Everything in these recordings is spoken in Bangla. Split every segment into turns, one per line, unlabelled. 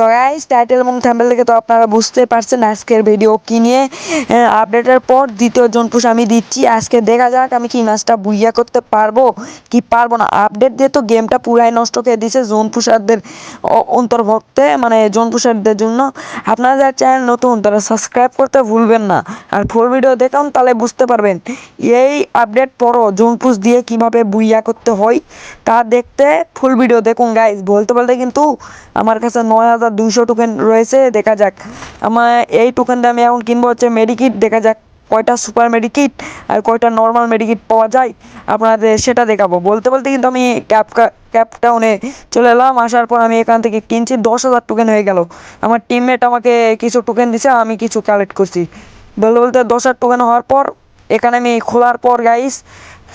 তো গাইস টাইটেল এবং থাম্বনেল থেকে তো আপনারা বুঝতে পারছেন আজকের ভিডিও কি নিয়ে। আপডেটের পর দ্বিতীয় জন পুশ আমি দিচ্ছি। আজকে দেখা যাক আমি কি ম্যাচটা বুইয়া করতে পারবো কি পারবো না। আপডেট দিয়ে তো গেমটা পুরাই নষ্ট করে দিয়েছে জোন পুশারদের অন্তর্ভুক্তে, মানে জোন পুশারদের জন্য। আপনারা যারা চ্যানেল নতুন তারা সাবস্ক্রাইব করতে ভুলবেন না, আর ফুল ভিডিও দেখুন, তাহলে বুঝতে পারবেন এই আপডেট পরও জোন পুশ দিয়ে কীভাবে বুইয়া করতে হয় তা দেখতে ফুল ভিডিও দেখুন গাইস। বলতে বলতে কিন্তু আমার কাছে 9200 টোকেন রয়েছে। দেখা যাক আমার এই টোকেন দিয়ে আমি এখন কিনবো হচ্ছে মেডিকিট। দেখা যাক কয়টা সুপার মেডিকিট আর কয়টা নর্মাল মেডিকিট পাওয়া যায় আপনাদের সেটা দেখাবো। বলতে বলতে কিন্তু আমি ক্যাপটাউনে চলে এলাম। আসার পর আমি এখান থেকে কিনছি, 10,000 টোকেন হয়ে গেল। আমার টিমমেট আমাকে কিছু টোকেন দিছে, আমি কিছু কালেক্ট করছি। বলতে বলতে 10,000 টোকেন হওয়ার পর এখানে আমি খোলার পর গাইস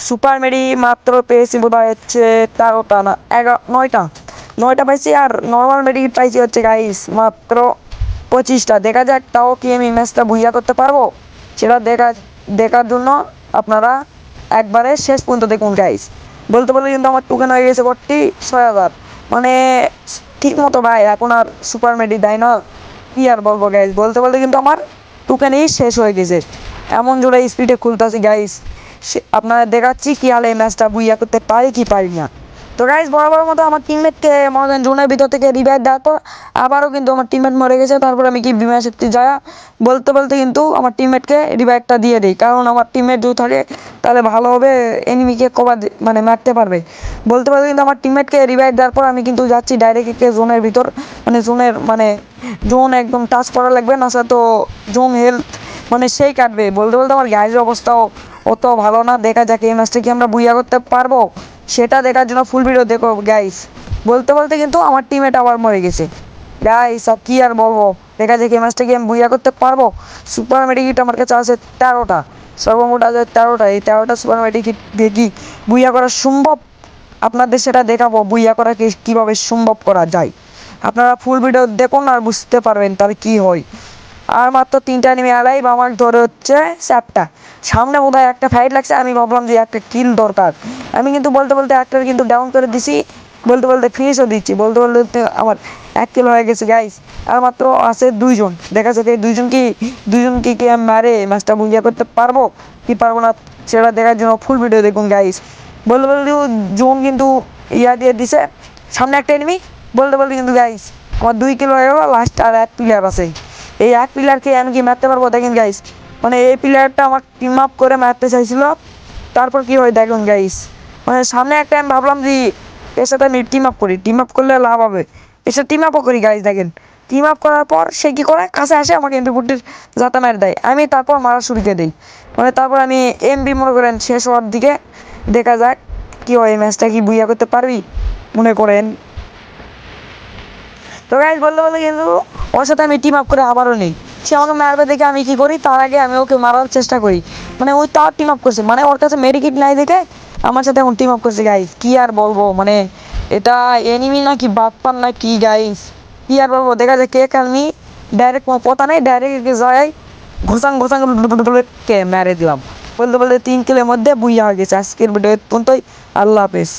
সুপার মেডি মাত্র পেয়েছি বোধ হয় হচ্ছে 13টা না 9টা পাইছি, আর নর্মাল মেডিকেট পাইছি হচ্ছে গাইস মাত্র 25টা। দেখা যাক তাও কি আমি ম্যাচটা বুইয়া করতে পারবো সেটা দেখার জন্য আপনারা একবারে শেষ পর্যন্ত দেখুন গাইস। বলতে বলতে কিন্তু আমার টোকেন হয়ে গেছে 6,000, মানে ঠিক মতো ভাই এখন আর সুপার মেডি দেয় না, কি আর বলবো গাইস। বলতে বলতে কিন্তু আমার টোকেনই শেষ হয়ে গেছে, এমন জোরে স্পিডে খুলতেছি গাইস। আপনারা দেখাচ্ছি কি হালে এই ম্যাচটা বুইয়া করতে পারি কি পারি না। তো গাইস বরাবর মতো আমার টিমমেটকে মনে করেন জোনের ভিতর থেকে রিভাইভ দেওয়ার পর আবারও কিন্তু আমার টিমমেট মরে গেছে। তারপর আমি কি বিমান শক্তি যায় বলতে বলতে কিন্তু আমার টিমমেটকে রিভাইভটা দিয়ে দিই, কারণ আমার টিমমেট যদি থাকে তাহলে ভালো হবে, এনিমিকে কভার মানে মারতে পারবে। বলতে বলতে কিন্তু আমার টিমমেটকে রিভাইভ দেওয়ার পর আমি কিন্তু যাচ্ছি ডাইরেক্ট জোনের ভিতর, মানে জোন একদম টাচ করা লাগবে না, তো জোন হেলথ মানে সেই কাটবে। বলতে বলতে আমার গাইজের অবস্থাও অত ভালো না। দেখা যাক এই ম্যাচটা কি আমরা বুইয়া করতে পারবো সেটা দেখার জন্য ফুল ভিডিও দেখো গাইস। বলতে বলতে কিন্তু আমার টিমমেট আবার মরে গেছে গাইস, আর কি আর বলবো। দেখা যাক এই ম্যাচটা কি আমি বুইয়া করতে পারবো। সুপার মেডিকিট আমার কাছে আছে 13টা, সর্বমোট আছে 13টা। এই 13টা সুপার মেডিকিট দিয়ে কি বুইয়া করা সম্ভব আপনাদের সেটা দেখাবো, বুইয়া করা কীভাবে সম্ভব করা যায়। আপনারা ফুল ভিডিও দেখুন আর বুঝতে পারবেন তাহলে কি হয়। আর মাত্র 3টা এনিমি আলাইভ, আমার ধরে হচ্ছে 4টা। সামনে বোধহয় একটা ফাইট লাগছে, আমি ভাবলাম যে একটা কিল দরকার। আমি কিন্তু বলতে বলতে একটার কিন্তু ডাউন করে দিছি, বলতে বলতে ফিনিশও দিচ্ছি। বলতে বলতে আমার 1 কিল হয়ে গেছে গাইস। আর মাত্র আছে 2জন। দেখা যাক এই দুইজনকে কি আমি মারে ম্যাচটা বুঝিয়ে করতে পারবো কি পারবো না সেটা দেখার জন্য ফুল ভিডিও দেখুন গাইস। বলতে বলতে জোন কিন্তু ইয়া দিয়ে দিছে, সামনে একটা এনিমি। বলতে বলতে কিন্তু গাইস আমার 2 কিল হয়ে গেল। লাস্ট আর 1 প্লেয়ার আছে, এই 1 প্লেয়ারকে আমি কি মারতে পারবো দেখেন গাইস। মানে এই প্লেয়ারটা আমার টিম আপ করে মারতে চাইছিল, তারপর কি হয় দেখুন গাইস। মানে সামনে একটা আমি ভাবলাম যে এর সাথে আমি টিম আপ করি, টিম আপ করলে লাভ হবে, এসে টিম আপও করি গাইস। দেখেন টিম আপ করার পর সে কী করে কাছে আসে আমাকে এমপি40 যাতে মেরে দেয়, আমি তারপর মারা শুরু করে দিই। মানে তারপর আমি এমবি মনে করেন শেষ হওয়ার দিকে। দেখা যাক কি হয়, এই ম্যাচটা কি বুইয়া করতে পারবি মনে করেন। তো গাইস বলতে বলতে কিন্তু ওর সাথে আমি টিম আপ করে আবারও নেই। সে আমাকে মারবে দেখে আমি কী করি, তার আগে আমি ওকে মারার চেষ্টা করি। মানে ওই তার টিম আপ করছে, মানে ওর কাছে মেডিকিট নাই দেখে আমার সাথে এখন টিম আপ করছে গাইস। কি আর বলবো, মানে এটা এনিমি না কি বাপ্পার না কি গাইস, কি আর বলবো। দেখা যায় কে আমি ডাইরেক্ট কোনো পতা নেই, ডাইরেক্ট যাই ঘোষাং কে মেরে দিলাম। বলতে বলতে 3 কিলের মধ্যে বুইয়া হয়ে গেছে। আজকের ভিডিও পর্যন্তই, আল্লাহ হাফেজ।